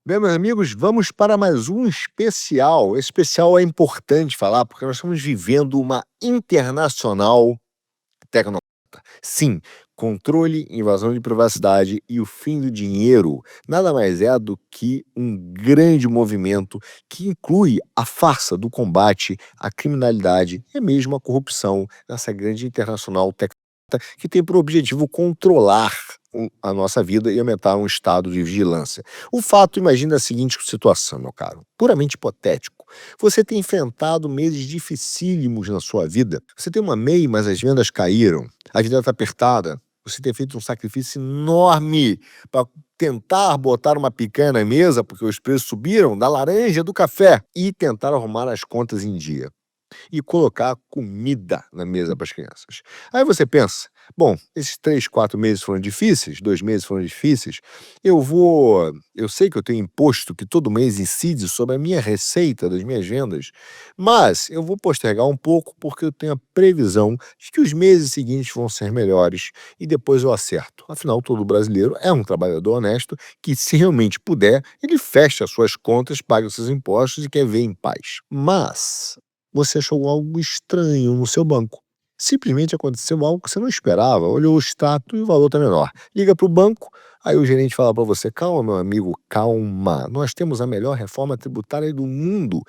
Bem, meus amigos, vamos para mais um especial. Esse especial é importante falar porque nós estamos vivendo uma internacional tecnológica. Sim, controle, invasão de privacidade e o fim do dinheiro nada mais é do que um grande movimento que inclui a farsa do combate à criminalidade e mesmo à corrupção nessa grande internacional tecnológica que tem por objetivo controlar a nossa vida e aumentar um estado de vigilância. O fato, imagina a seguinte situação, meu caro, puramente hipotético. Você tem enfrentado meses dificílimos na sua vida. Você tem uma MEI, mas as vendas caíram. A vida está apertada. Você tem feito um sacrifício enorme para tentar botar uma picanha na mesa, porque os preços subiram, da laranja, do café, e tentar arrumar as contas em dia e colocar comida na mesa para as crianças. Aí você pensa, bom, esses 3, 4 meses foram difíceis, 2 meses foram difíceis, eu sei que eu tenho imposto que todo mês incide sobre a minha receita das minhas vendas, mas eu vou postergar um pouco porque eu tenho a previsão de que os meses seguintes vão ser melhores e depois eu acerto. Afinal, todo brasileiro é um trabalhador honesto que, se realmente puder, ele fecha as suas contas, paga os seus impostos e quer ver em paz. Mas você achou algo estranho no seu banco. Simplesmente aconteceu algo que você não esperava, olhou o extrato e o valor está menor. Liga para o banco, aí o gerente fala para você: calma, meu amigo, calma. Nós temos a melhor reforma tributária do mundo.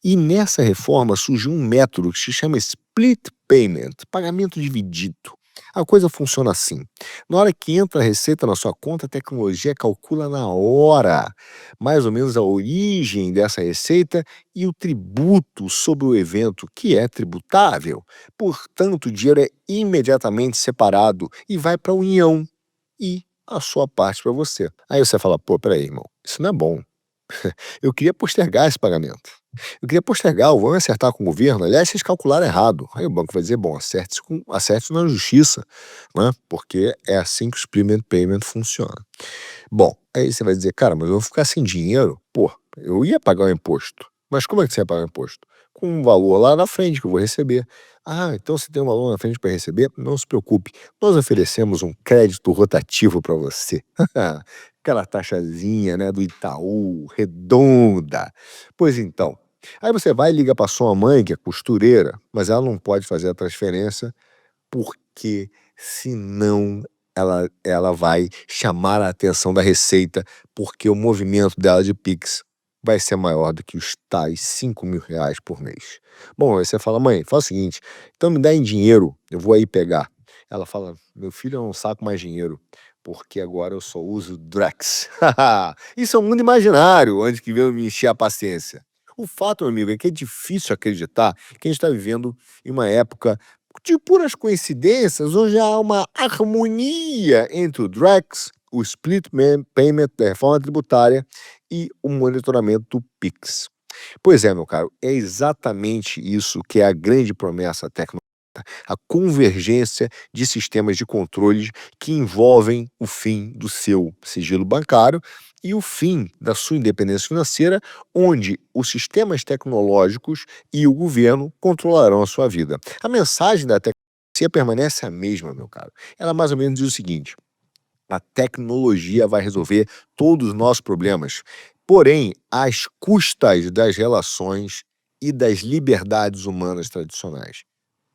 E nessa reforma surgiu um método que se chama split payment, pagamento dividido. A coisa funciona assim: na hora que entra a receita na sua conta, a tecnologia calcula na hora mais ou menos a origem dessa receita e o tributo sobre o evento que é tributável. Portanto, o dinheiro é imediatamente separado e vai para a União e a sua parte para você. Aí você fala: pô, peraí, irmão, isso não é bom. Eu queria postergar esse pagamento. Eu queria postergar, vamos acertar com o governo. Aliás, vocês calcularam errado. Aí o banco vai dizer: bom, acerte na justiça, né? Porque é assim que o split payment funciona. Bom, aí você vai dizer: cara, mas eu vou ficar sem dinheiro? Pô, eu ia pagar o imposto. Mas como é que você ia pagar o imposto? Com um valor lá na frente que eu vou receber. Ah, então você tem um valor na frente para receber? Não se preocupe, nós oferecemos um crédito rotativo para você. Aquela taxazinha, né, do Itaú, redonda. Pois então, aí você vai e liga para sua mãe, que é costureira, mas ela não pode fazer a transferência porque senão ela vai chamar a atenção da Receita, porque o movimento dela de Pix vai ser maior do que os tais R$ 5.000 por mês. Bom, aí você fala: mãe, fala o seguinte, então me dá em dinheiro, eu vou aí pegar. Ela fala: meu filho, eu não saco mais dinheiro, porque agora eu só uso Drex. Isso é um mundo imaginário, onde que veio me encher a paciência. O fato, meu amigo, é que é difícil acreditar que a gente está vivendo em uma época de puras coincidências, onde há uma harmonia entre o Drex, o Payment da reforma tributária e o monitoramento do Pix. Pois é, meu caro, é exatamente isso que é a grande promessa tecnológica. A convergência de sistemas de controles que envolvem o fim do seu sigilo bancário e o fim da sua independência financeira, onde os sistemas tecnológicos e o governo controlarão a sua vida. A mensagem da tecnologia permanece a mesma, meu caro. Ela mais ou menos diz o seguinte: a tecnologia vai resolver todos os nossos problemas, porém, às custas das relações e das liberdades humanas tradicionais.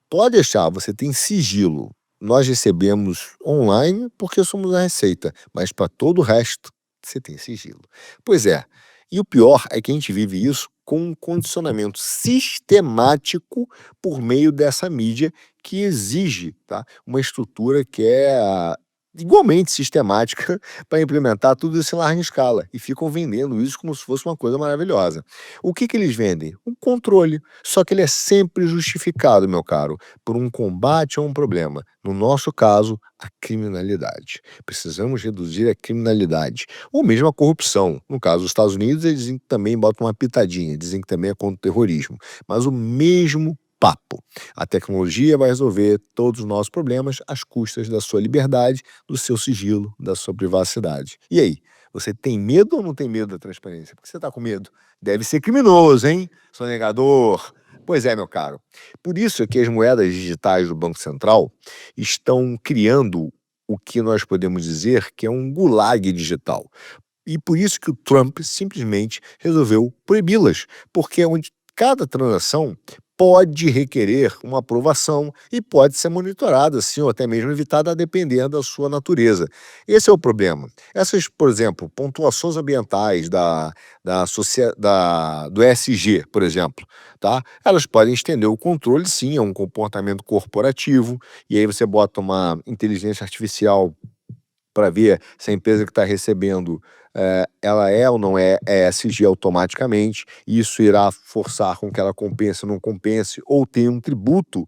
Pode deixar, você tem sigilo. Nós recebemos online porque somos a Receita, mas para todo o resto, você tem sigilo. Pois é, e o pior é que a gente vive isso com um condicionamento sistemático por meio dessa mídia que exige, tá, uma estrutura que é igualmente sistemática para implementar tudo isso em larga escala e ficam vendendo isso como se fosse uma coisa maravilhosa. O que que eles vendem? Um controle, só que ele é sempre justificado, meu caro, por um combate a um problema. No nosso caso, a criminalidade. Precisamos reduzir a criminalidade, ou mesmo a corrupção. No caso dos Estados Unidos, eles dizem que também botam uma pitadinha, dizem que também é contra o terrorismo. Mas o mesmo papo. A tecnologia vai resolver todos os nossos problemas às custas da sua liberdade, do seu sigilo, da sua privacidade. E aí, você tem medo ou não tem medo da transparência? Por que você está com medo? Deve ser criminoso, hein, sonegador? Pois é, meu caro. Por isso é que as moedas digitais do Banco Central estão criando o que nós podemos dizer que é um gulag digital. E por isso que o Trump simplesmente resolveu proibi-las, porque é onde cada transação pode requerer uma aprovação e pode ser monitorada, sim, ou até mesmo evitada, dependendo da sua natureza. Esse é o problema. Essas, por exemplo, pontuações ambientais do ESG, por exemplo, tá? Elas podem estender o controle, sim, a um comportamento corporativo, e aí você bota uma inteligência artificial para ver se a empresa que está recebendo ela é ou não é ESG automaticamente. Isso irá forçar com que ela compense ou não compense, ou tenha um tributo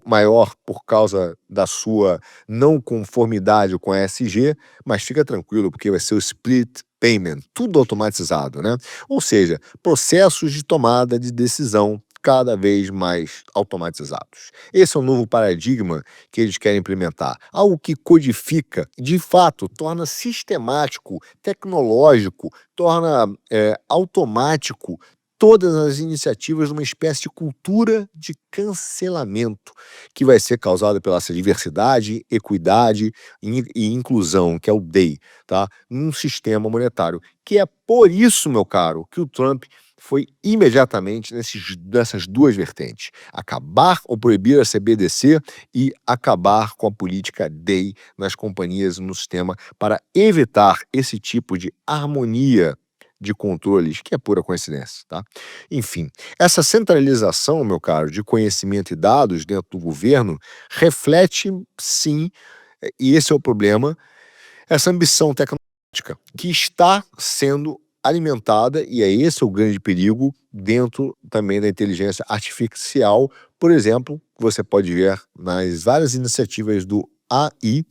maior por causa da sua não conformidade com a ESG, mas fica tranquilo, porque vai ser o split payment, tudo automatizado, né? Ou seja, processos de tomada de decisão cada vez mais automatizados. Esse é o novo paradigma que eles querem implementar. Algo que codifica, de fato, torna sistemático, tecnológico, torna automático todas as iniciativas de uma espécie de cultura de cancelamento que vai ser causada pela essa diversidade, equidade e inclusão, que é o DEI, tá? Num sistema monetário. Que é por isso, meu caro, que o Trump foi imediatamente nessas duas vertentes: acabar ou proibir a CBDC e acabar com a política DEI nas companhias no sistema, para evitar esse tipo de harmonia de controles, que é pura coincidência, tá? Enfim, essa centralização, meu caro, de conhecimento e dados dentro do governo reflete, sim, e esse é o problema, essa ambição tecnológica que está sendo alimentada, e é esse o grande perigo dentro também da inteligência artificial. Por exemplo, você pode ver nas várias iniciativas do AI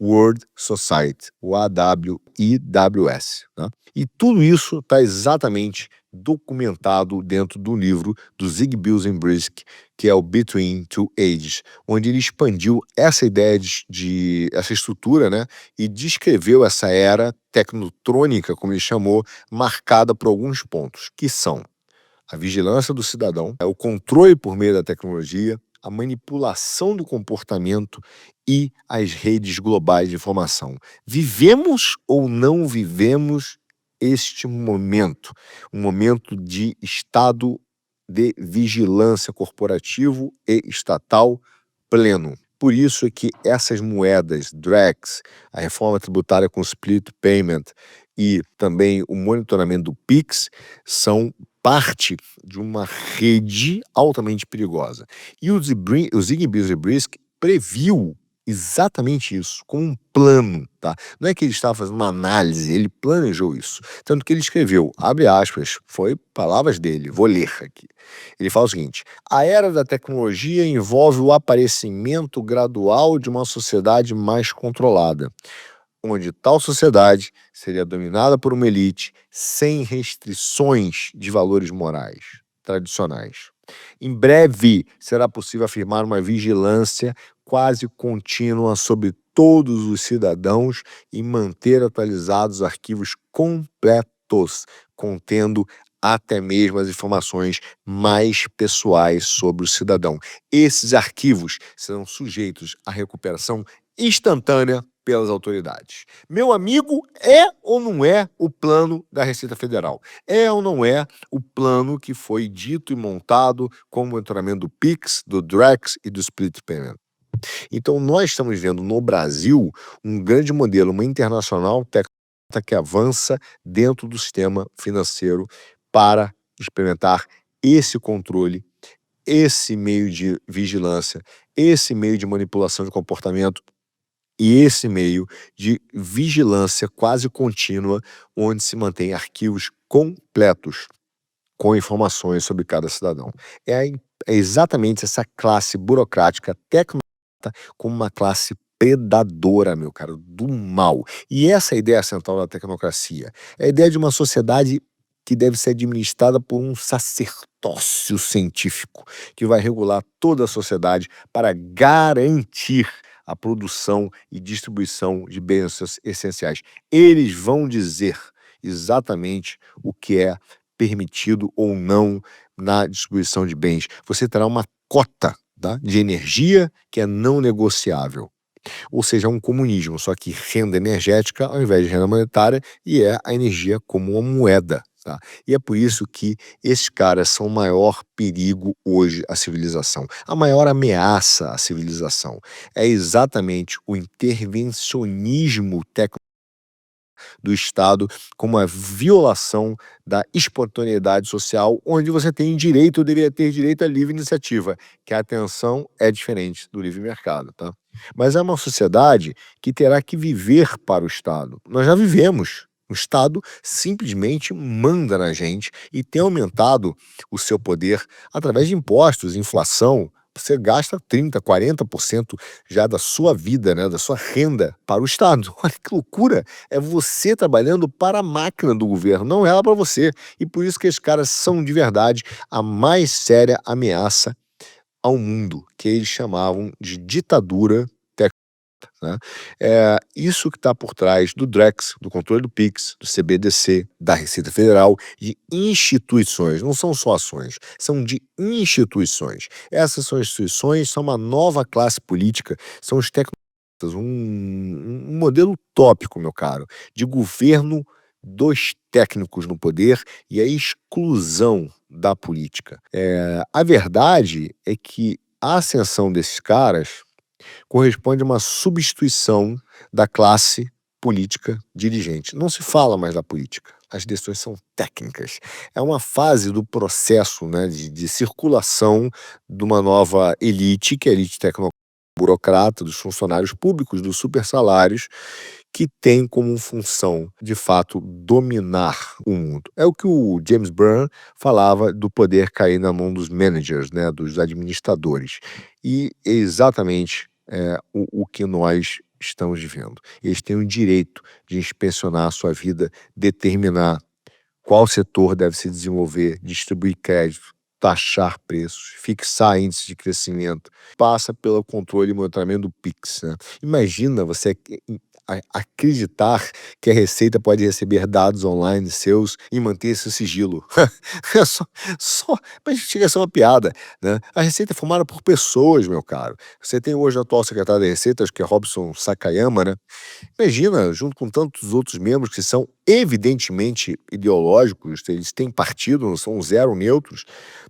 World Society, o AWIWS, né? E tudo isso está exatamente documentado dentro do livro do Zygmunt Zembrisk, que é o Between Two Ages, onde ele expandiu essa ideia essa estrutura, né, e descreveu essa era tecnotrônica, como ele chamou, marcada por alguns pontos, que são a vigilância do cidadão, o controle por meio da tecnologia, a manipulação do comportamento e as redes globais de informação. Vivemos ou não vivemos este momento? Um momento de estado de vigilância corporativo e estatal pleno. Por isso é que essas moedas, DREX, a reforma tributária com split payment e também o monitoramento do PIX são parte de uma rede altamente perigosa. E o Zygmunt Zembrisk previu exatamente isso, com um plano, tá? Não é que ele estava fazendo uma análise, ele planejou isso. Tanto que ele escreveu, abre aspas, foi palavras dele, vou ler aqui. Ele fala o seguinte: a era da tecnologia envolve o aparecimento gradual de uma sociedade mais controlada, onde tal sociedade seria dominada por uma elite sem restrições de valores morais tradicionais. Em breve será possível afirmar uma vigilância quase contínua sobre todos os cidadãos e manter atualizados arquivos completos, contendo até mesmo as informações mais pessoais sobre o cidadão. Esses arquivos serão sujeitos à recuperação instantânea pelas autoridades. Meu amigo, é ou não é o plano da Receita Federal? É ou não é o plano que foi dito e montado com o monitoramento do PIX, do DREX e do Split Payment? Então, nós estamos vendo no Brasil um grande modelo, uma internacional que avança dentro do sistema financeiro para experimentar esse controle, esse meio de vigilância, esse meio de manipulação de comportamento e esse meio de vigilância quase contínua, onde se mantém arquivos completos com informações sobre cada cidadão. É exatamente essa classe burocrática tecnológica como uma classe predadora, meu caro, do mal. E essa é a ideia central da tecnocracia. É a ideia de uma sociedade que deve ser administrada por um sacerdócio científico, que vai regular toda a sociedade para garantir a produção e distribuição de bens essenciais. Eles vão dizer exatamente o que é permitido ou não na distribuição de bens. Você terá uma cota, tá, de energia que é não negociável. Ou seja, é um comunismo, só que renda energética ao invés de renda monetária, e é a energia como uma moeda, tá? E é por isso que esses caras são o maior perigo hoje à civilização. A maior ameaça à civilização é exatamente o intervencionismo do Estado como a violação da espontaneidade social, onde você tem direito, ou deveria ter direito à livre iniciativa, que a atenção é diferente do livre mercado, tá? Mas é uma sociedade que terá que viver para o Estado. Nós já vivemos. O Estado simplesmente manda na gente e tem aumentado o seu poder através de impostos, inflação. Você gasta 30, 40% já da sua vida, né, da sua renda para o Estado. Olha que loucura! É você trabalhando para a máquina do governo, não ela para você. E por isso que esses caras são de verdade a mais séria ameaça ao mundo, que eles chamavam de ditadura tecnológica, né? É isso que está por trás do Drex, do controle do Pix, do CBDC, da Receita Federal, de instituições. Não são só ações, são de instituições. Essas são instituições, são uma nova classe política, são os um modelo utópico, meu caro, de governo dos técnicos no poder e a exclusão da política. A verdade é que a ascensão desses caras corresponde a uma substituição da classe política dirigente. Não se fala mais da política. As decisões são técnicas. É uma fase do processo, né, de circulação de uma nova elite, que é a elite tecnocrata, burocrata, dos funcionários públicos, dos supersalários, que tem como função, de fato, dominar o mundo. É o que o James Byrne falava do poder cair na mão dos managers, né, dos administradores. E é exatamente o que nós estamos vivendo. Eles têm o direito de inspecionar a sua vida, determinar qual setor deve se desenvolver, distribuir crédito, taxar preços, fixar índice de crescimento, passa pelo controle e monitoramento do Pix, né? Imagina você acreditar que a Receita pode receber dados online seus e manter esse sigilo. É só, mas chega a ser uma piada, né? A Receita é formada por pessoas, meu caro. Você tem hoje o atual secretário da Receita, acho que é Robson Sakayama, né? Imagina, junto com tantos outros membros que são evidentemente ideológicos, eles têm partido, não são zero neutros,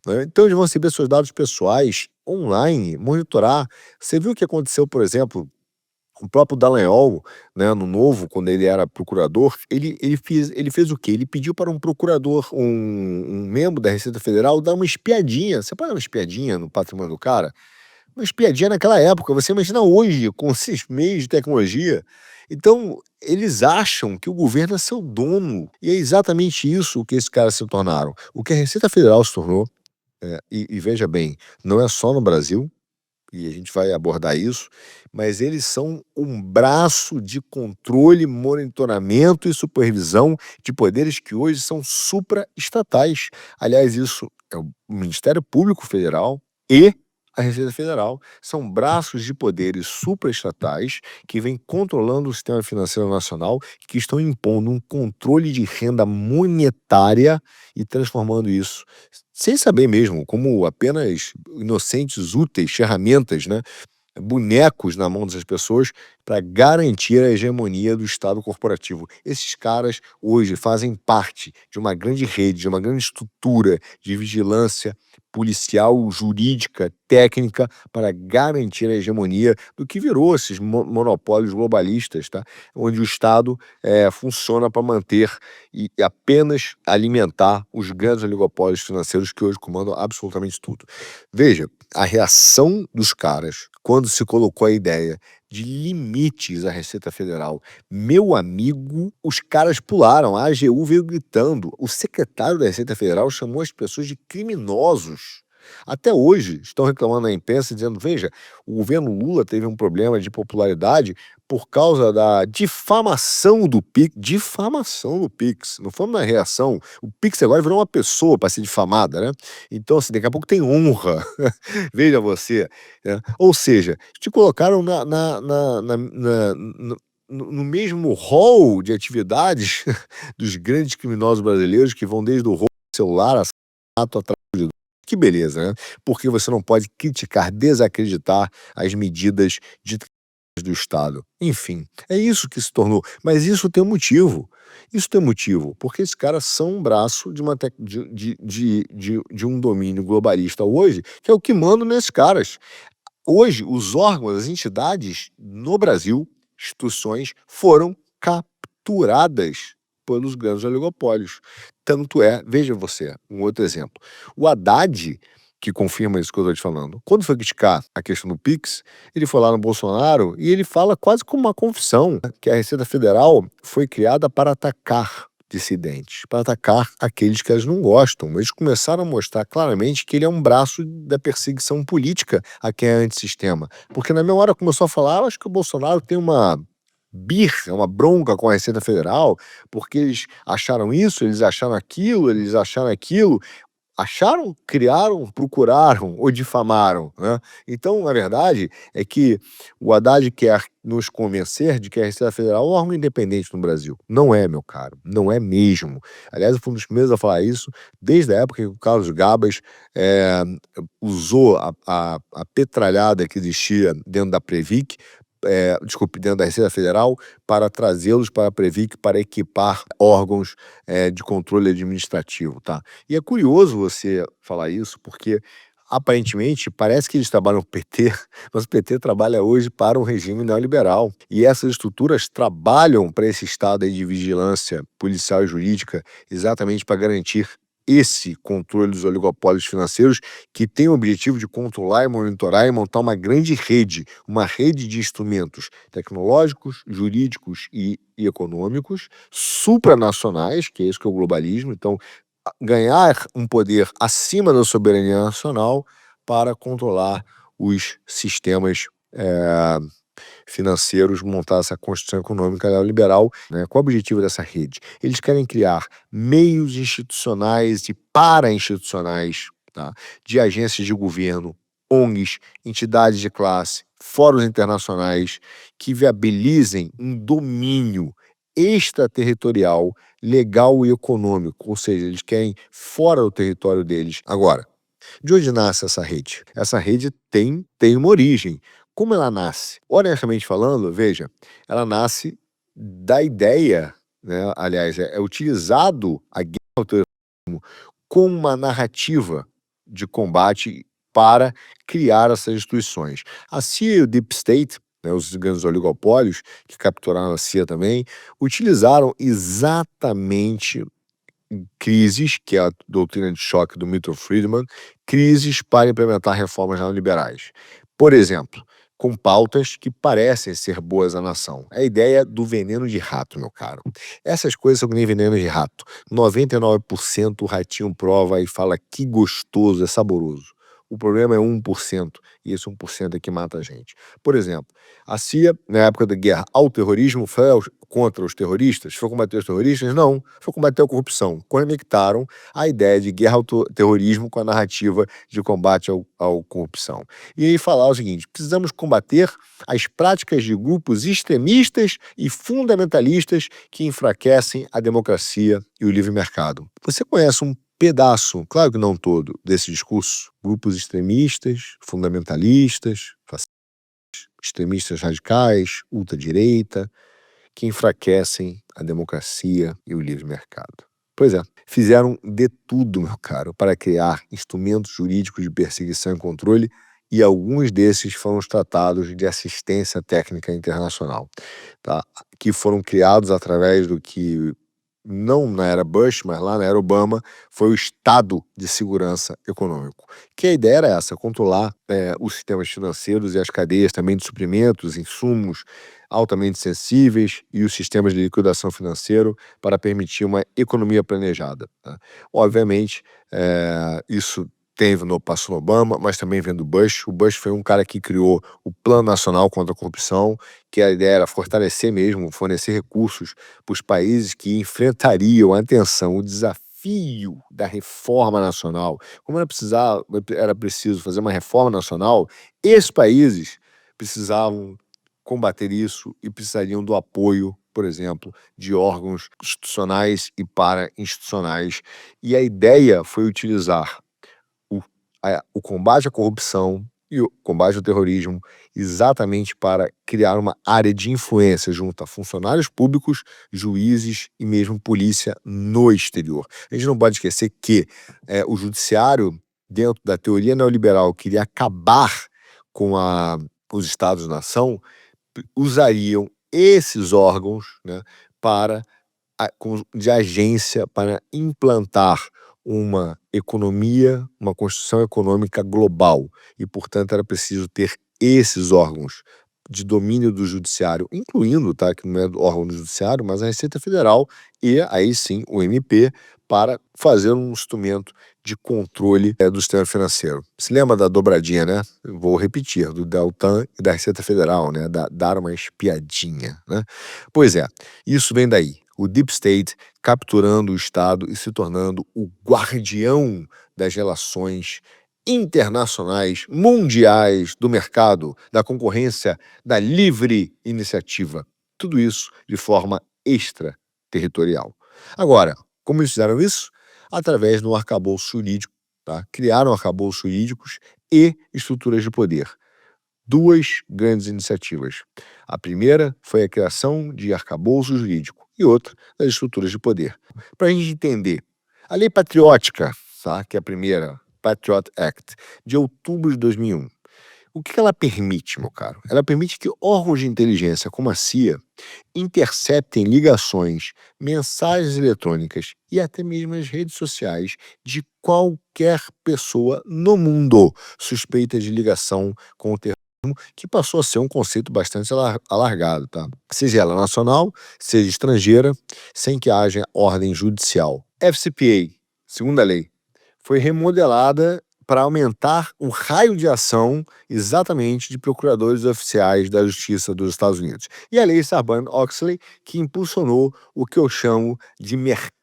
né? Então eles vão receber seus dados pessoais online, monitorar. Você viu o que aconteceu, por exemplo, o próprio Dallagnol, né, no Novo, quando ele era procurador, ele fez o quê? Ele pediu para um procurador, um membro da Receita Federal, dar uma espiadinha. Você pode dar uma espiadinha no patrimônio do cara? Uma espiadinha naquela época, você imagina hoje, com esses meios de tecnologia. Então, eles acham que o governo é seu dono. E é exatamente isso que esses caras se tornaram. O que a Receita Federal se tornou, e veja bem, não é só no Brasil, e a gente vai abordar isso, mas eles são um braço de controle, monitoramento e supervisão de poderes que hoje são supraestatais. Aliás, isso é o Ministério Público Federal e a Receita Federal. São braços de poderes supraestatais que vêm controlando o sistema financeiro nacional, que estão impondo um controle de renda monetária e transformando isso, sem saber mesmo, como apenas inocentes úteis, ferramentas, né, bonecos na mão dessas pessoas para garantir a hegemonia do Estado corporativo. Esses caras hoje fazem parte de uma grande rede, de uma grande estrutura de vigilância policial, jurídica, técnica para garantir a hegemonia do que virou esses monopólios globalistas, tá? Onde o Estado funciona para manter e apenas alimentar os grandes oligopólios financeiros que hoje comandam absolutamente tudo. Veja, a reação dos caras quando se colocou a ideia de limites à Receita Federal. Meu amigo, os caras pularam, a AGU veio gritando. O secretário da Receita Federal chamou as pessoas de criminosos. Até hoje estão reclamando na imprensa, dizendo: veja, o governo Lula teve um problema de popularidade por causa da difamação do Pix. Difamação do Pix. Não foi uma reação. O Pix agora virou uma pessoa para ser difamada, né? Então, assim, daqui a pouco tem honra. Veja você, né? Ou seja, te colocaram no mesmo rol de atividades dos grandes criminosos brasileiros que vão desde o roubo do celular, assassinato, atrás de... Que beleza, né? Porque você não pode criticar, desacreditar as medidas de do Estado. Enfim, é isso que se tornou. Mas isso tem um motivo. Isso tem motivo, porque esses caras são um braço de, uma de um domínio globalista hoje, que é o que manda nesses caras. Hoje, os órgãos, as entidades no Brasil, instituições, foram capturadas pelos grandes oligopólios. Tanto é, veja você, um outro exemplo. O Haddad, que confirma isso que eu estou te falando, quando foi criticar a questão do Pix, ele foi lá no Bolsonaro e ele fala quase como uma confissão que a Receita Federal foi criada para atacar dissidentes, para atacar aqueles que elas não gostam. Eles começaram a mostrar claramente que ele é um braço da perseguição política a quem é antissistema. Porque na mesma hora começou a falar, eu acho que o Bolsonaro tem uma birra, uma bronca com a Receita Federal, porque eles acharam isso, eles acharam aquilo, eles acharam aquilo. Acharam, criaram, procuraram ou difamaram, né? Então, a verdade é que o Haddad quer nos convencer de que a Receita Federal é um órgão independente no Brasil. Não é, meu caro, não é mesmo. Aliás, eu fui um dos primeiros a falar isso desde a época que o Carlos Gabas usou a petralhada que existia dentro da Previc, desculpe, dentro da Receita Federal, para trazê-los para a Previc, para equipar órgãos de controle administrativo, tá? E é curioso você falar isso, porque aparentemente parece que eles trabalham no PT, mas o PT trabalha hoje para um regime neoliberal. E essas estruturas trabalham para esse estado aí de vigilância policial e jurídica exatamente para garantir esse controle dos oligopólios financeiros, que tem o objetivo de controlar e monitorar e montar uma grande rede, uma rede de instrumentos tecnológicos, jurídicos e econômicos, supranacionais, que é isso que é o globalismo. Então, ganhar um poder acima da soberania nacional para controlar os sistemas financeiros, montar essa Constituição Econômica Neoliberal, né? Qual é o objetivo dessa rede? Eles querem criar meios institucionais e para-institucionais, tá? De agências de governo, ONGs, entidades de classe, fóruns internacionais, que viabilizem um domínio extraterritorial, legal e econômico, ou seja, eles querem fora do território deles. Agora, de onde nasce essa rede? Essa rede tem uma origem. Como ela nasce? Honestamente falando, veja, ela nasce da ideia, né? Aliás, é utilizado a guerra ao terrorismo como uma narrativa de combate para criar essas instituições. A CIA e o Deep State, né, os grandes oligopólios, que capturaram a CIA também, utilizaram exatamente crises, que é a doutrina de choque do Milton Friedman, crises para implementar reformas neoliberais. Por exemplo, com pautas que parecem ser boas à nação. É a ideia do veneno de rato, meu caro. Essas coisas são que nem veneno de rato. 99% o ratinho prova e fala que gostoso, é saboroso. O problema é 1%, e esse 1% é que mata a gente. Por exemplo, a CIA, na época da guerra ao terrorismo, foi contra os terroristas? Foi combater os terroristas? Não, foi combater a corrupção. Conectaram a ideia de guerra ao terrorismo com a narrativa de combate à corrupção. E aí falar o seguinte: precisamos combater as práticas de grupos extremistas e fundamentalistas que enfraquecem a democracia e o livre mercado. Você conhece um pedaço, claro que não todo, desse discurso? Grupos extremistas, fundamentalistas, extremistas radicais, ultradireita, que enfraquecem a democracia e o livre mercado. Pois é, fizeram de tudo, meu caro, para criar instrumentos jurídicos de perseguição e controle, e alguns desses foram os tratados de assistência técnica internacional, tá? Que foram criados através do que, não na era Bush, mas lá na era Obama, foi o Estado de Segurança Econômico. Que a ideia era essa: controlar os sistemas financeiros e as cadeias também de suprimentos, insumos altamente sensíveis e os sistemas de liquidação financeiro para permitir uma economia planejada, tá? Obviamente, isso passou no Obama, mas também vem do Bush. O Bush foi um cara que criou o Plano Nacional contra a Corrupção, que a ideia era fortalecer mesmo, fornecer recursos para os países que enfrentariam, atenção, o desafio da reforma nacional. Como era preciso fazer uma reforma nacional, esses países precisavam combater isso e precisariam do apoio, por exemplo, de órgãos institucionais e para-institucionais. E a ideia foi utilizar o combate à corrupção e o combate ao terrorismo, exatamente para criar uma área de influência junto a funcionários públicos, juízes e mesmo polícia no exterior. A gente não pode esquecer que o judiciário, dentro da teoria neoliberal, queria acabar com os Estados-nação, usariam esses órgãos, né, para de agência para implantar uma economia, uma construção econômica global. E, portanto, era preciso ter esses órgãos de domínio do judiciário, incluindo, tá, que não é do órgão do judiciário, mas a Receita Federal e, aí sim, o MP, para fazer um instrumento de controle do sistema financeiro. Se lembra da dobradinha, né? Vou repetir, do Deltan e da Receita Federal, né? Dar uma espiadinha, né? Pois é, isso vem daí. O Deep State capturando o Estado e se tornando o guardião das relações internacionais, mundiais, do mercado, da concorrência, da livre iniciativa. Tudo isso de forma extraterritorial. Agora, como eles fizeram isso? Através do arcabouço jurídico, tá? Criaram arcabouços jurídicos e estruturas de poder. Duas grandes iniciativas. A primeira foi a criação de arcabouço jurídico e outra das estruturas de poder. Para a gente entender, a lei patriótica, tá? Que é a primeira, Patriot Act, de outubro de 2001. O que ela permite, meu caro? Ela permite que órgãos de inteligência como a CIA interceptem ligações, mensagens eletrônicas e até mesmo as redes sociais de qualquer pessoa no mundo suspeita de ligação com o terrorismo, que passou a ser um conceito bastante alargado, tá? Seja ela nacional, seja estrangeira, sem que haja ordem judicial. FCPA, segunda lei, foi remodelada para aumentar o raio de ação exatamente de procuradores oficiais da Justiça dos Estados Unidos. E a Lei Sarbanes-Oxley, que impulsionou o que eu chamo de mercado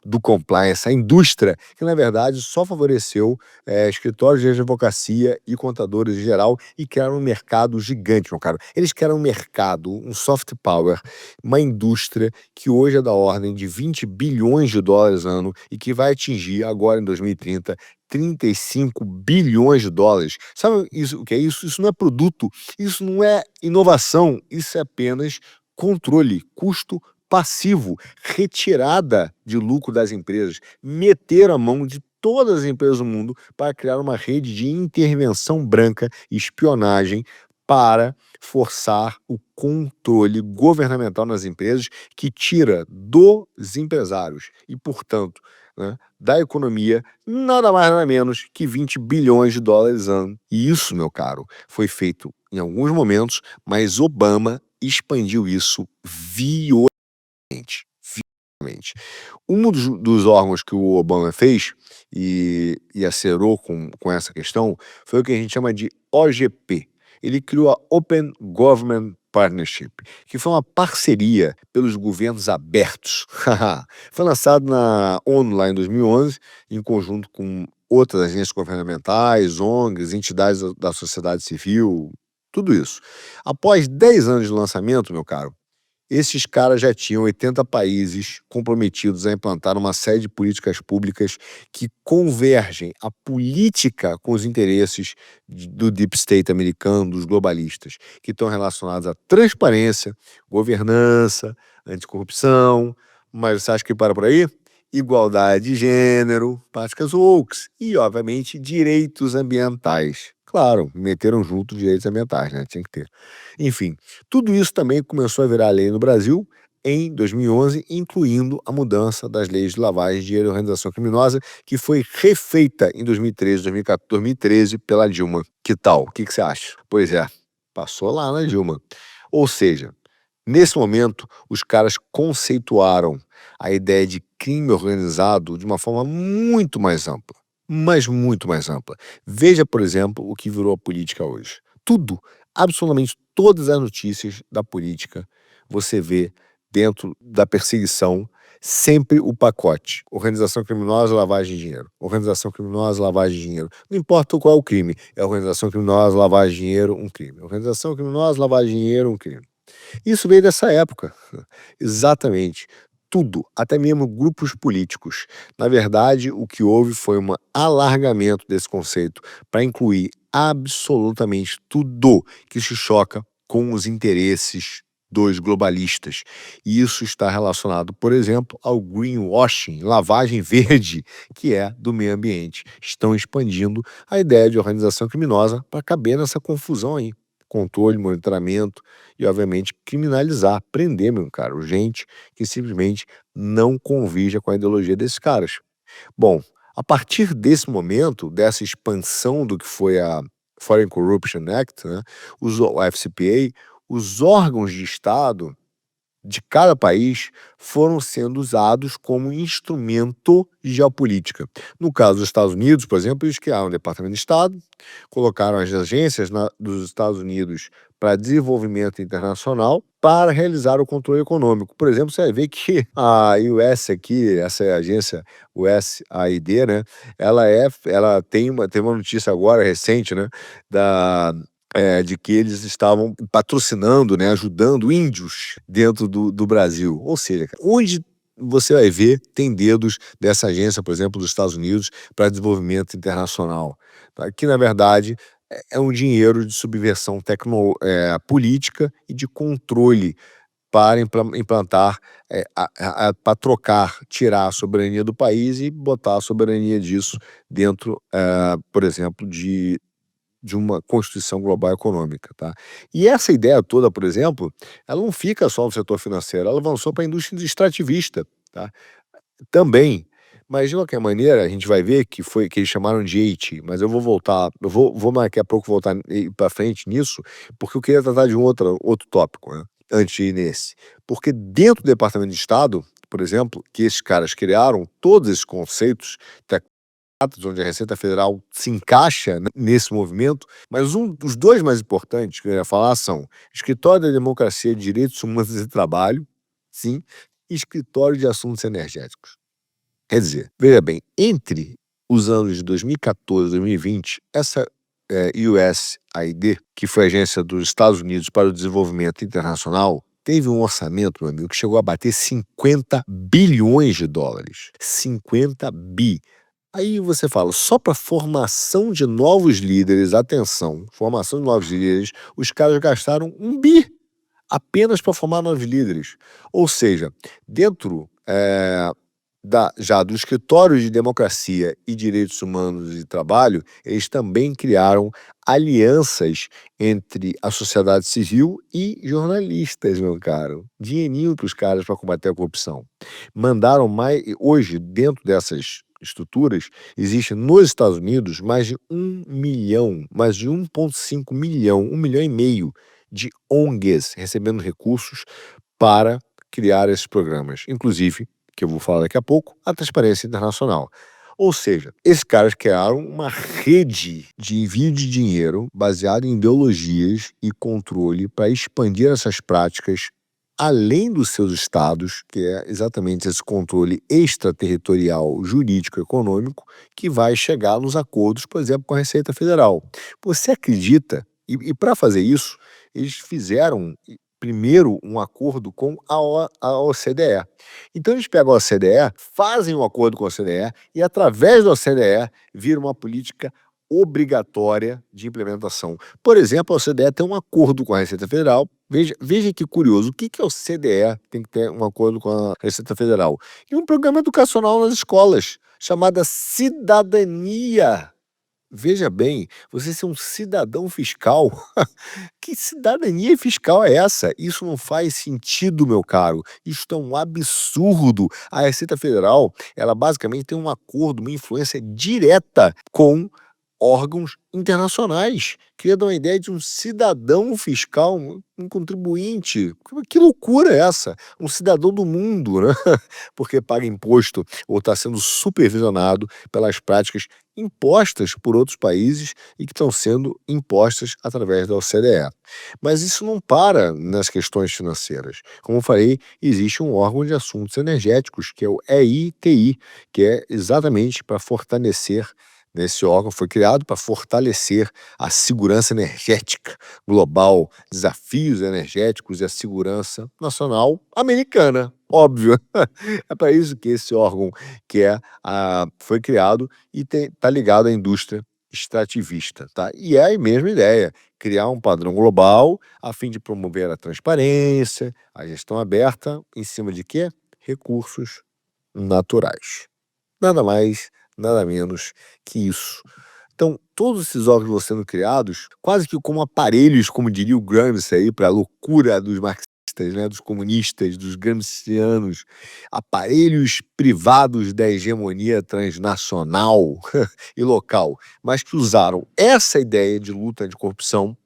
do compliance, a indústria, que na verdade só favoreceu escritórios de advocacia e contadores em geral e criaram um mercado gigante, meu caro. Eles criaram um mercado, um soft power, uma indústria que hoje é da ordem de 20 bilhões de dólares ano e que vai atingir agora em 2030 35 bilhões de dólares. Sabe isso, o que é isso? Isso não é produto, isso não é inovação, isso é apenas controle, custo passivo, retirada de lucro das empresas, meter a mão de todas as empresas do mundo para criar uma rede de intervenção branca e espionagem para forçar o controle governamental nas empresas que tira dos empresários e, portanto, né, da economia, nada mais nada menos que 20 bilhões de dólares ano. E isso, meu caro, foi feito em alguns momentos, mas Obama expandiu isso violentamente. Um dos órgãos que o Obama fez e acerou com essa questão foi o que a gente chama de OGP. Ele criou a Open Government Partnership, que foi uma parceria pelos governos abertos. Foi lançado na ONU lá em 2011, em conjunto com outras agências governamentais, ONGs, entidades da sociedade civil, tudo isso. Após 10 anos de lançamento, meu caro, esses caras já tinham 80 países comprometidos a implantar uma série de políticas públicas que convergem a política com os interesses do deep state americano, dos globalistas, que estão relacionados à transparência, governança, anticorrupção, mas você acha que para por aí? Igualdade de gênero, práticas woke e, obviamente, direitos ambientais. Claro, meteram junto direitos ambientais, né? Tinha que ter. Enfim, tudo isso também começou a virar lei no Brasil em 2011, incluindo a mudança das leis de lavagem de dinheiro e organização criminosa, que foi refeita em 2013, 2014, 2013 pela Dilma. Que tal? O que você acha? Pois é, passou lá na Dilma. Ou seja, nesse momento, os caras conceituaram a ideia de crime organizado de uma forma muito mais ampla, mas muito mais ampla. Veja, por exemplo, o que virou a política hoje. Tudo, absolutamente todas as notícias da política, você vê dentro da perseguição sempre o pacote. Organização criminosa, lavagem de dinheiro. Organização criminosa, lavagem de dinheiro. Não importa qual é o crime. É organização criminosa, lavagem de dinheiro, um crime. Organização criminosa, lavagem de dinheiro, um crime. Isso veio dessa época. Exatamente. Tudo, até mesmo grupos políticos. Na verdade, o que houve foi um alargamento desse conceito para incluir absolutamente tudo que se choca com os interesses dos globalistas. E isso está relacionado, por exemplo, ao greenwashing, lavagem verde, que é do meio ambiente. Estão expandindo a ideia de organização criminosa para caber nessa confusão aí. Controle, monitoramento e, obviamente, criminalizar, prender, meu caro, gente que simplesmente não convija com a ideologia desses caras. Bom, a partir desse momento, dessa expansão do que foi a Foreign Corruption Act, né, o FCPA, os órgãos de Estado de cada país foram sendo usados como instrumento de geopolítica. No caso dos Estados Unidos, por exemplo, eles criaram o Departamento de Estado, colocaram as agências dos Estados Unidos para desenvolvimento internacional para realizar o controle econômico. Por exemplo, você vai ver que a US aqui, essa agência USAID, né, ela tem uma notícia agora recente, né, de que eles estavam patrocinando, né, ajudando índios dentro do Brasil. Ou seja, onde você vai ver, tem dedos dessa agência, por exemplo, dos Estados Unidos para desenvolvimento internacional, tá? Que, na verdade, é um dinheiro de subversão política e de controle para implantar, para trocar, tirar a soberania do país e botar a soberania disso dentro, por exemplo, de uma Constituição Global Econômica, tá? E essa ideia toda, por exemplo, ela não fica só no setor financeiro, ela avançou para a indústria extrativista, tá? Também, mas de qualquer maneira a gente vai ver que eles chamaram de EIT, mas eu vou voltar, eu vou daqui a pouco voltar para frente nisso, porque eu queria tratar de um outro tópico, né, antes de ir nesse. Porque dentro do Departamento de Estado, por exemplo, que esses caras criaram todos esses conceitos onde a Receita Federal se encaixa nesse movimento, mas um dos dois mais importantes que eu ia falar são Escritório da Democracia, Direitos Humanos e Trabalho, sim, e Escritório de Assuntos Energéticos. Quer dizer, veja bem, entre os anos de 2014 e 2020, essa USAID, que foi a Agência dos Estados Unidos para o Desenvolvimento Internacional, teve um orçamento, meu amigo, que chegou a bater 50 bilhões de dólares. 50 bi. Aí você fala, só para formação de novos líderes, atenção, formação de novos líderes, os caras gastaram 1 bi apenas para formar novos líderes. Ou seja, dentro já do Escritório de Democracia e Direitos Humanos e Trabalho, eles também criaram alianças entre a sociedade civil e jornalistas, meu caro. Dinheirinho para os caras para combater a corrupção. Mandaram mais. Hoje, dentro dessas estruturas, existe nos Estados Unidos mais de 1 milhão, mais de 1,5 milhão, 1,5 milhão de ONGs recebendo recursos para criar esses programas. Inclusive, que eu vou falar daqui a pouco, a Transparência Internacional. Ou seja, esses caras criaram uma rede de envio de dinheiro baseada em ideologias e controle para expandir essas práticas além dos seus estados, que é exatamente esse controle extraterritorial jurídico-econômico que vai chegar nos acordos, por exemplo, com a Receita Federal. Você acredita, e para fazer isso, eles fizeram primeiro um acordo com a OCDE. Então eles pegam a OCDE, fazem um acordo com a OCDE e através da OCDE vira uma política obrigatória de implementação. Por exemplo, a OCDE tem um acordo com a Receita Federal. Veja que curioso, o que a OCDE tem que ter um acordo com a Receita Federal? E um programa educacional nas escolas, chamada Cidadania. Veja bem, você ser um cidadão fiscal. Que cidadania fiscal é essa? Isso não faz sentido, meu caro. Isso é um absurdo. A Receita Federal, ela basicamente tem um acordo, uma influência direta com órgãos internacionais. Queria dar uma ideia de um cidadão fiscal, um contribuinte. Que loucura é essa? Um cidadão do mundo, né? Porque paga imposto ou está sendo supervisionado pelas práticas impostas por outros países e que estão sendo impostas através da OCDE. Mas isso não para nas questões financeiras. Como eu falei, existe um órgão de assuntos energéticos, que é o EITI, que é exatamente para fortalecer. Esse órgão foi criado para fortalecer a segurança energética global, desafios energéticos e a segurança nacional americana, óbvio. É para isso que esse órgão foi criado e está ligado à indústria extrativista, tá? E é a mesma ideia, criar um padrão global a fim de promover a transparência, a gestão aberta, em cima de quê? Recursos naturais. Nada mais, nada menos que isso. Então, todos esses órgãos vão sendo criados quase que como aparelhos, como diria o Gramsci aí, para a loucura dos marxistas, né, dos comunistas, dos gramscianos, aparelhos privados da hegemonia transnacional e local, mas que usaram essa ideia de luta anticorrupção,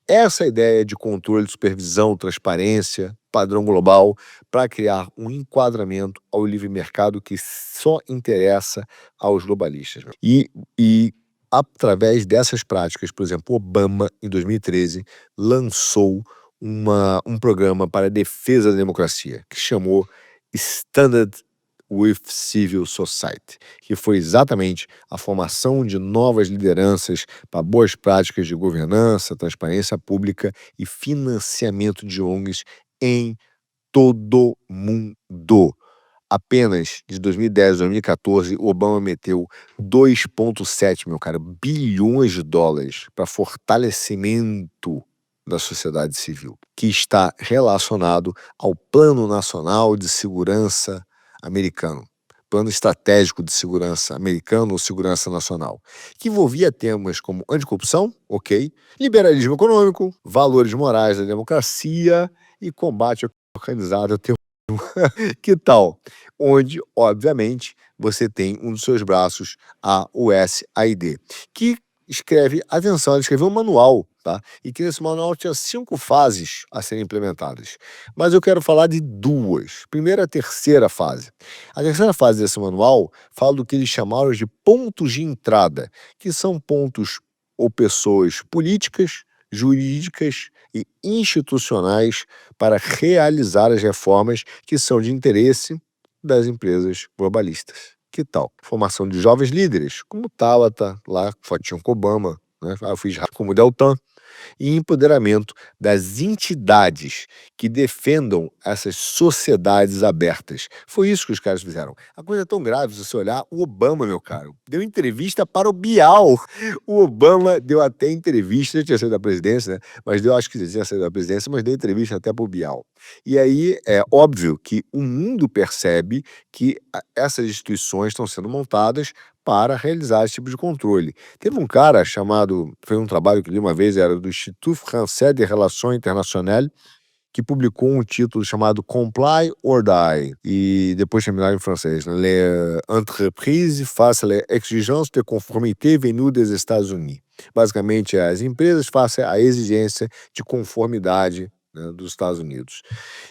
essa ideia de controle, supervisão, transparência, padrão global, para criar um enquadramento ao livre mercado que só interessa aos globalistas. E através dessas práticas, por exemplo, Obama, em 2013, lançou um programa para a defesa da democracia, que chamou Standard with Civil Society, que foi exatamente a formação de novas lideranças para boas práticas de governança, transparência pública e financiamento de ONGs em todo mundo. Apenas de 2010 a 2014, Obama meteu 2,7, meu cara, bilhões de dólares para fortalecimento da sociedade civil, que está relacionado ao Plano Nacional de Segurança americano, Plano Estratégico de Segurança americano ou Segurança Nacional, que envolvia temas como anticorrupção, ok, liberalismo econômico, valores morais da democracia e combate organizado ao terrorismo. Que tal? Onde, obviamente, você tem um dos seus braços, a USAID, que escreve, atenção, ele escreveu um manual, tá? E que nesse manual tinha 5 fases a serem implementadas. Mas eu quero falar de 2. Primeiro, a terceira fase. A terceira fase desse manual fala do que eles chamaram de pontos de entrada, que são pontos ou pessoas políticas, jurídicas e institucionais para realizar as reformas que são de interesse das empresas globalistas. Que tal? Formação de jovens líderes, como Tabata, lá, fotinho com Obama, né? Eu fiz como Deltan, e empoderamento das entidades que defendam essas sociedades abertas. Foi isso que os caras fizeram. A coisa é tão grave, se você olhar, o Obama, meu caro, deu entrevista para o Bial. O Obama deu até entrevista, já tinha saído da presidência, né? Mas acho que já tinha saído da presidência, mas deu entrevista até para o Bial. E aí é óbvio que o mundo percebe que essas instituições estão sendo montadas para realizar esse tipo de controle. Teve um cara chamado, foi um trabalho que li uma vez, era do Institut Français de Relations Internationales, que publicou um título chamado Comply or Die, e depois terminaram em francês, né? Les entreprises face les exigences de conformité venues des États-Unis. Basicamente, as empresas face à exigência de conformidade, né, dos Estados Unidos.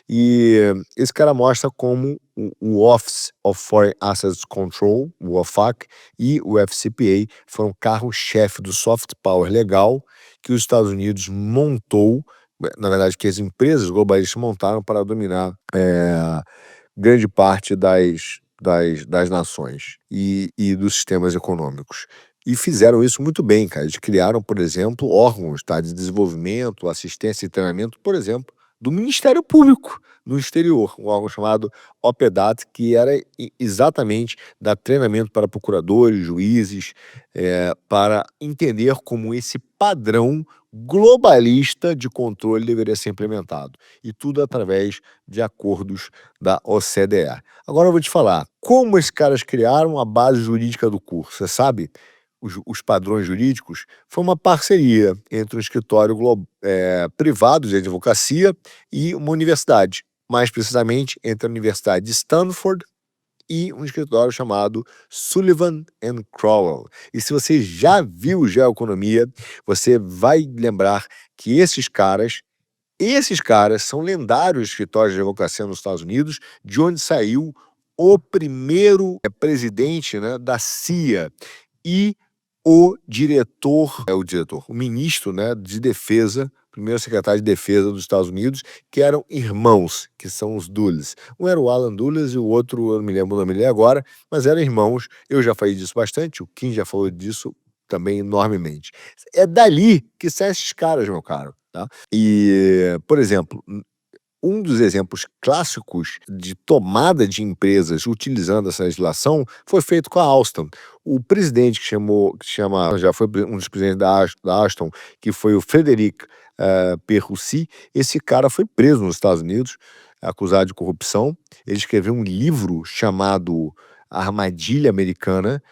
E esse cara mostra como o Office of Foreign Assets Control, o OFAC, e o FCPA foram carro-chefe do soft power legal que os Estados Unidos montou, na verdade, que as empresas globalistas montaram para dominar grande parte das nações e dos sistemas econômicos. E fizeram isso muito bem, cara. Eles criaram, por exemplo, órgãos, tá, de desenvolvimento, assistência e treinamento, por exemplo, do Ministério Público no exterior, um órgão chamado OPEDAT, que era exatamente dar treinamento para procuradores, juízes, para entender como esse padrão globalista de controle deveria ser implementado. E tudo através de acordos da OCDE. Agora eu vou te falar, como esses caras criaram a base jurídica do curso, você sabe? Os padrões jurídicos, foi uma parceria entre um escritório privado de advocacia e uma universidade, mais precisamente entre a Universidade de Stanford e um escritório chamado Sullivan and Crowell. E se você já viu Geoeconomia, você vai lembrar que esses caras são lendários escritórios de advocacia nos Estados Unidos, de onde saiu o primeiro presidente, né, da CIA e o ministro, né, de defesa, primeiro secretário de defesa dos Estados Unidos, que eram irmãos, que são os Dulles. Um era o Alan Dulles e o outro, eu não me lembro o nome dele agora, mas eram irmãos. Eu já falei disso bastante, o Kim já falou disso também enormemente. É dali que saem esses caras, meu caro, tá? E, por exemplo, Um dos exemplos clássicos de tomada de empresas utilizando essa legislação foi feito com a Alstom. O presidente que chama já foi um dos presidentes da Alstom, que foi o Frederic Perrussi. Esse cara foi preso nos Estados Unidos, acusado de corrupção. Ele escreveu um livro chamado Armadilha Americana,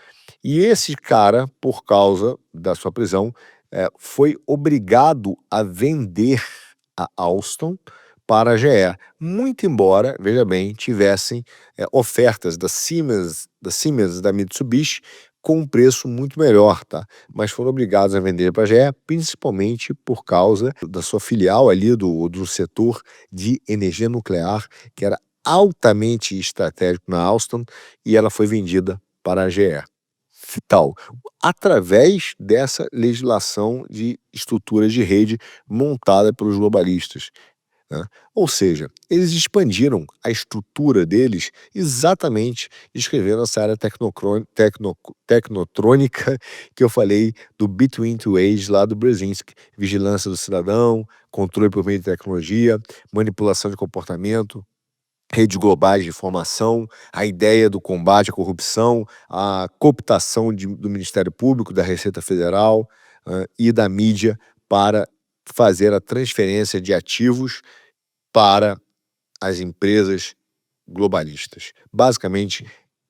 e esse cara, por causa da sua prisão, foi obrigado a vender a Alstom para a GE, muito embora, veja bem, tivessem ofertas da Siemens, da Mitsubishi, com um preço muito melhor, tá? Mas foram obrigados a vender para a GE, principalmente por causa da sua filial ali do setor de energia nuclear, que era altamente estratégico na Alstom, e ela foi vendida para a GE. Tal, através dessa legislação de estruturas de rede montada pelos globalistas, né? Ou seja, eles expandiram a estrutura deles exatamente escrevendo essa área tecnotrônica que eu falei do Between Two Age lá do Brzezinski: vigilância do cidadão, controle por meio de tecnologia, manipulação de comportamento, redes globais de informação, a ideia do combate à corrupção, a cooptação do Ministério Público, da Receita Federal e da mídia para fazer a transferência de ativos para as empresas globalistas. Basicamente,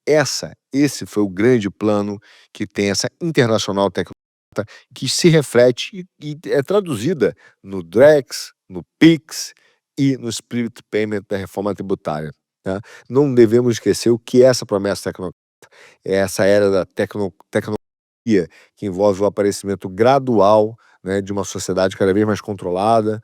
esse foi o grande plano que tem essa internacional tecnológica, que se reflete e é traduzida no Drex, no PIX e no Split Payment da reforma tributária, tá? Não devemos esquecer o que é essa promessa tecnológica. É essa era da tecnologia que envolve o aparecimento gradual, né, de uma sociedade cada vez mais controlada,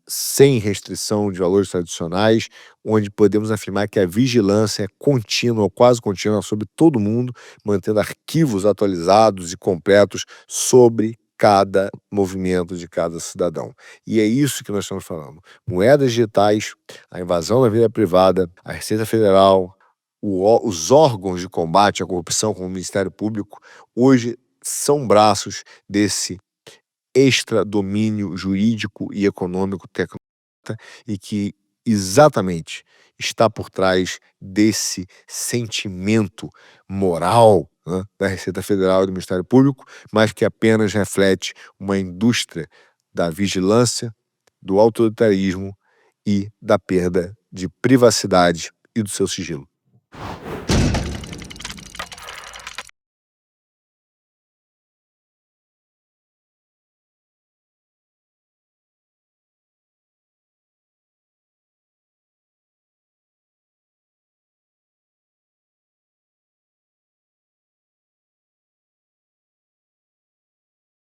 sem restrição de valores tradicionais, onde podemos afirmar que a vigilância é contínua, ou quase contínua, sobre todo mundo, mantendo arquivos atualizados e completos sobre cada movimento de cada cidadão. E é isso que nós estamos falando. Moedas digitais, a invasão da vida privada, a Receita Federal, os órgãos de combate à corrupção, como o Ministério Público, hoje são braços desse extra domínio jurídico e econômico tecnológico, e que exatamente está por trás desse sentimento moral, né, da Receita Federal e do Ministério Público, mas que apenas reflete uma indústria da vigilância, do autoritarismo e da perda de privacidade e do seu sigilo.